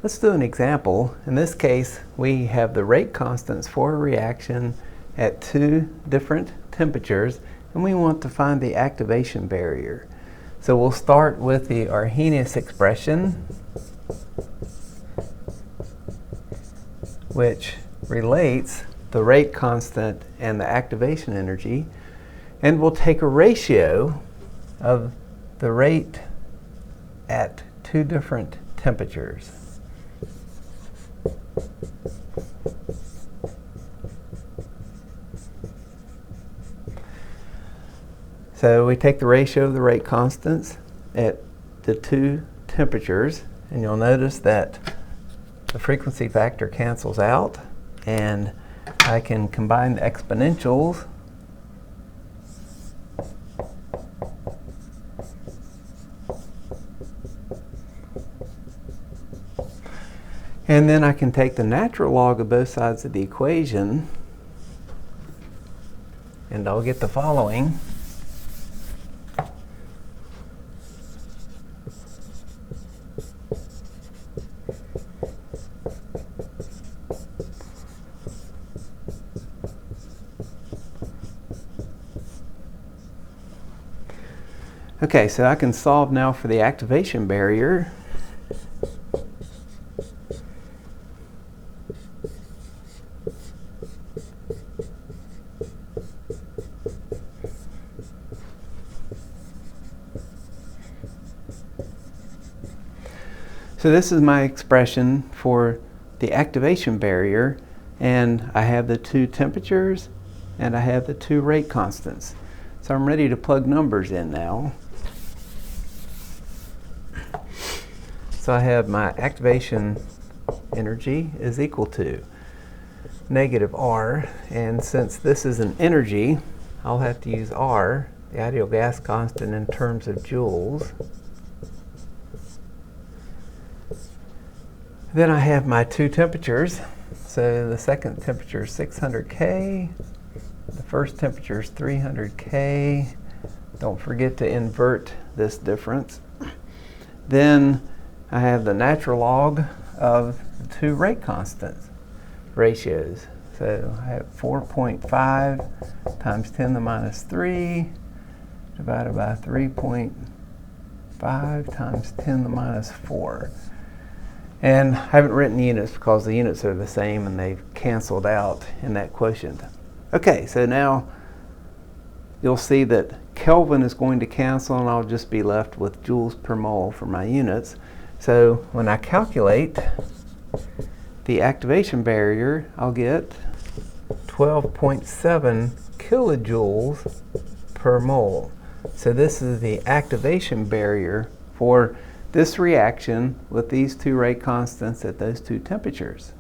Let's do an example. In this case, we have the rate constants for a reaction at two different temperatures, and we want to find the activation barrier. So we'll start with the Arrhenius expression, which relates the rate constant and the activation energy, and we'll take a ratio of the rate at two different temperatures. So we take the ratio of the rate constants at the two temperatures, and you'll notice that the frequency factor cancels out, and I can combine the exponentials and then I can take the natural log of both sides of the equation, and I'll get the following. Okay, so I can solve now for the activation barrier. So this is my expression for the activation barrier, and I have the two temperatures and I have the two rate constants. So I'm ready to plug numbers in now. So I have my activation energy is equal to negative R, and since this is an energy, I'll have to use R, the ideal gas constant, in terms of joules. Then I have my two temperatures. So the second temperature is 600 K, the first temperature is 300 K. Don't forget to invert this difference. Then I have the natural log of the two rate constants ratios. So I have 4.5 times 10 to the minus 3 divided by 3.5 times 10 to the minus 4. And I haven't written units because the units are the same and they've canceled out in that quotient. Okay, so now you'll see that Kelvin is going to cancel, and I'll just be left with joules per mole for my units. So when I calculate the activation barrier, I'll get 12.7 kilojoules per mole. So this is the activation barrier for this reaction with these two rate constants at those two temperatures.